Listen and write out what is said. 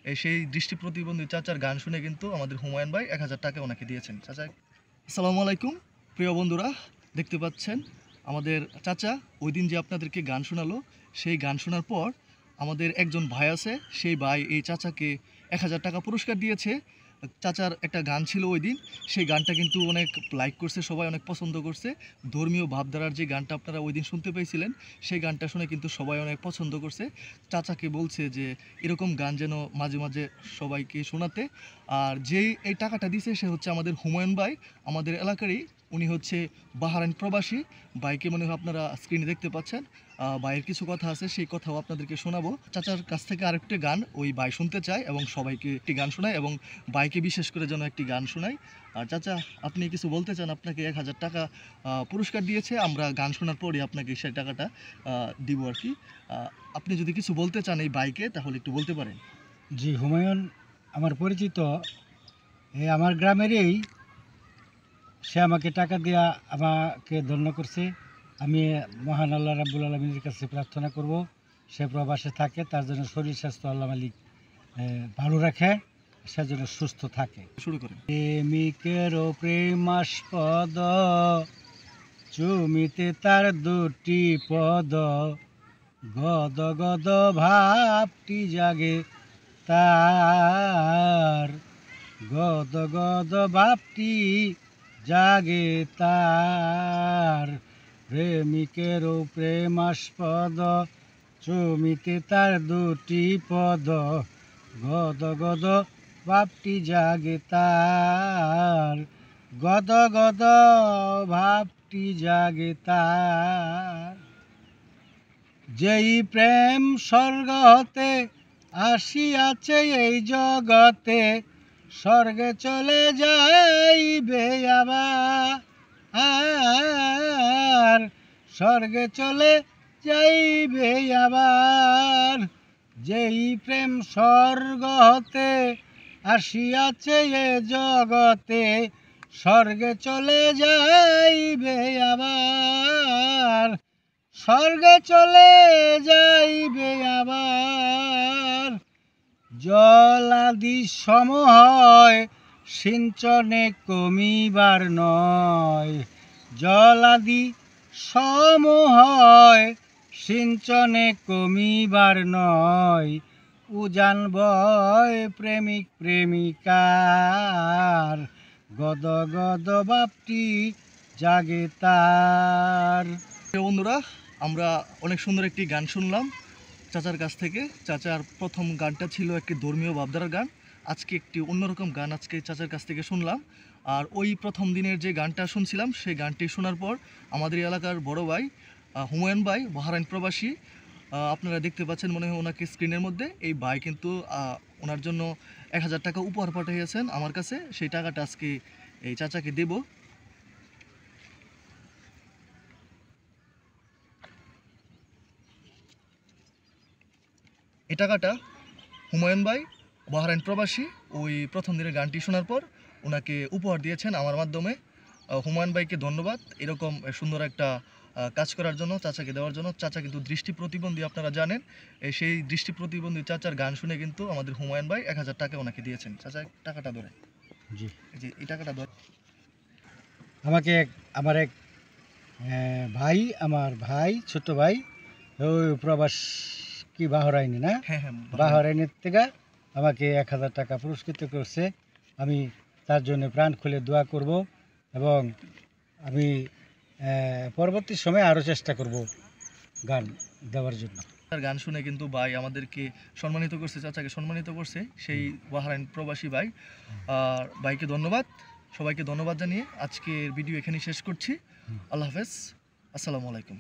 সেই দৃষ্টি প্রতিবন্ধী চাচার গান শুনে কিন্তু আমাদের হুমায়ুন ভাই 1000 টাকা ওনাকে দিয়েছেন। চাচা আসসালামু আলাইকুম। প্রিয় বন্ধুরা, দেখতে পাচ্ছেন আমাদের চাচা ওই দিন যে আপনাদেরকে গান শোনালো, সেই গান শোনার পর আমাদের একজন ভাই আছে, সেই ভাই এই চাচাকে 1000 টাকা পুরস্কার দিয়েছে। চাচার একটা গান ছিল ওই দিন, সেই গানটা কিন্তু অনেক লাইক করছে, সবাই অনেক পছন্দ করছে। ধর্মীয় ভাবধারার যে গানটা আপনারা ওই দিন শুনতে পেয়েছিলেন, সেই গানটা শুনে কিন্তু সবাই অনেক পছন্দ করছে। চাচাকে বলছে যে এরকম গান যেন মাঝে মাঝে সবাইকে শোনাতে। আর যেই এই টাকাটা দিছে সে হচ্ছে আমাদের হুমায়ুন ভাই, আমাদের এলাকারই। উনি হচ্ছে বাহরাইন প্রবাসী। ভাইকে মনে হয় আপনারা স্ক্রিনে দেখতে পাচ্ছেন। ভাইয়ের কিছু কথা আছে, সেই কথাও আপনাদেরকে শোনাবো। চাচার কাছ থেকে আরেকটি গান ওই ভাই শুনতে চায় এবং সবাইকে একটি গান শোনায়, এবং ভাইকে বিশেষ করে যেন একটি গান শোনায়। আর চাচা, আপনি কিছু বলতে চান? আপনাকে 1000 টাকা পুরস্কার দিয়েছে, আমরা গান শোনার পরই আপনাকে সেই টাকাটা দিব আর কি। আপনি যদি কিছু বলতে চান এই ভাইকে, তাহলে একটু বলতে পারেন। জি, হুমায়ুন আমার পরিচিত, আমার গ্রামেরই। সে আমাকে টাকা দিয়া আমাকে ধন্য করছে। আমি মহান আল্লাহ রাব্বুল আলামিনের কাছে প্রার্থনা করব, সে প্রবাসে থাকে, তার জন্য শরীর স্বাস্থ্য আল্লাহ মালিক ভালো রাখে, সে যেন সুস্থ থাকে। শুরু করেন। প্রেমিকেরও প্রেমাস্পদ, চুমিতে তার দুটি পদ, গদ গদ ভাবটি জাগে তার, গদ গদ ভাবটি জাগে তার। প্রেমিকেরও প্রেমাস্পদ, চুমিতে তার দুটি পদ, গদ গদ ভাবটি জাগে তার, গদ গদ ভাবটি জাগে তার। যেই প্রেম স্বর্গ হতে আসিয়াছে এই জগতে, স্বর্গে চলে যাইবে আবার, স্বর্গে চলে যাইবে আবার। যেই প্রেম স্বর্গ হতে আসিয়াছে এ জগতে, স্বর্গে চলে যাইবে আবার, স্বর্গে চলে যাইবে আবার। জলাদি সম হয়, সিঞ্চনে কমিবার নয়, জলাদি সম হয়, সিঞ্চনে কমিবার নয়। উজান বয় প্রেমিক প্রেমিকার, গদ গদ ভাবটি জাগে তার। বন্ধুরা, আমরা অনেক সুন্দর একটি গান শুনলাম চাচার কাছ থেকে। চাচার প্রথম গানটা ছিল একটি ধর্মীয় ভাবধারার গান, আজকে একটি অন্যরকম গান আজকে চাচার কাছ থেকে শুনলাম। আর ওই প্রথম দিনের যে গানটা শুনছিলাম, সেই গানটি শোনার পর আমাদের এলাকার বড় ভাই হুমায়ুন ভাই, বাহরাইন প্রবাসী, আপনারা দেখতে পাচ্ছেন মনে হয় ওনাকে স্ক্রিনের মধ্যে। এই ভাই কিন্তু ওনার জন্য 1000 টাকা উপহার পাঠিয়েছেন আমার কাছে। সেই টাকাটা আজকে এই চাচাকে দেব। এই টাকাটা হুমায়ুন ভাই, বাহরাইন প্রবাসী, ওই প্রথম দিনের গানটি শোনার পর ওনাকে উপহার দিয়েছেন আমার মাধ্যমে। হুমায়ুন ভাইকে ধন্যবাদ এরকম সুন্দর একটা কাজ করার জন্য, চাচাকে দেওয়ার জন্য। চাচা কিন্তু দৃষ্টি প্রতিবন্ধী, আপনারা জানেন। সেই দৃষ্টি প্রতিবন্ধী চাচার গান শুনে কিন্তু আমাদের হুমায়ুন ভাই 1000 টাকা ওনাকে দিয়েছেন। চাচা টাকাটা ধরে। জি, এই টাকাটা ধরে। আমাকে আমার এক ভাই, আমার ভাই, ছোট ভাই, ওই প্রবাস কি বাহরাইনি না, হ্যাঁ হ্যাঁ, বাহরাইনের থেকে আমাকে 1000 টাকা পুরস্কৃত করছে। আমি তার জন্য প্রাণ খুলে দোয়া করব, এবং আমি পরবর্তী সময়ে আরও চেষ্টা করব গান দেওয়ার জন্য। গান শুনে কিন্তু ভাই আমাদেরকে সম্মানিত করছে, চাচাকে সম্মানিত করছে সেই বাহরাইন প্রবাসী ভাই। আর ভাইকে ধন্যবাদ, সবাইকে ধন্যবাদ জানিয়ে আজকের ভিডিও এখানেই শেষ করছি। আল্লাহ হাফেজ, আসসালামু আলাইকুম।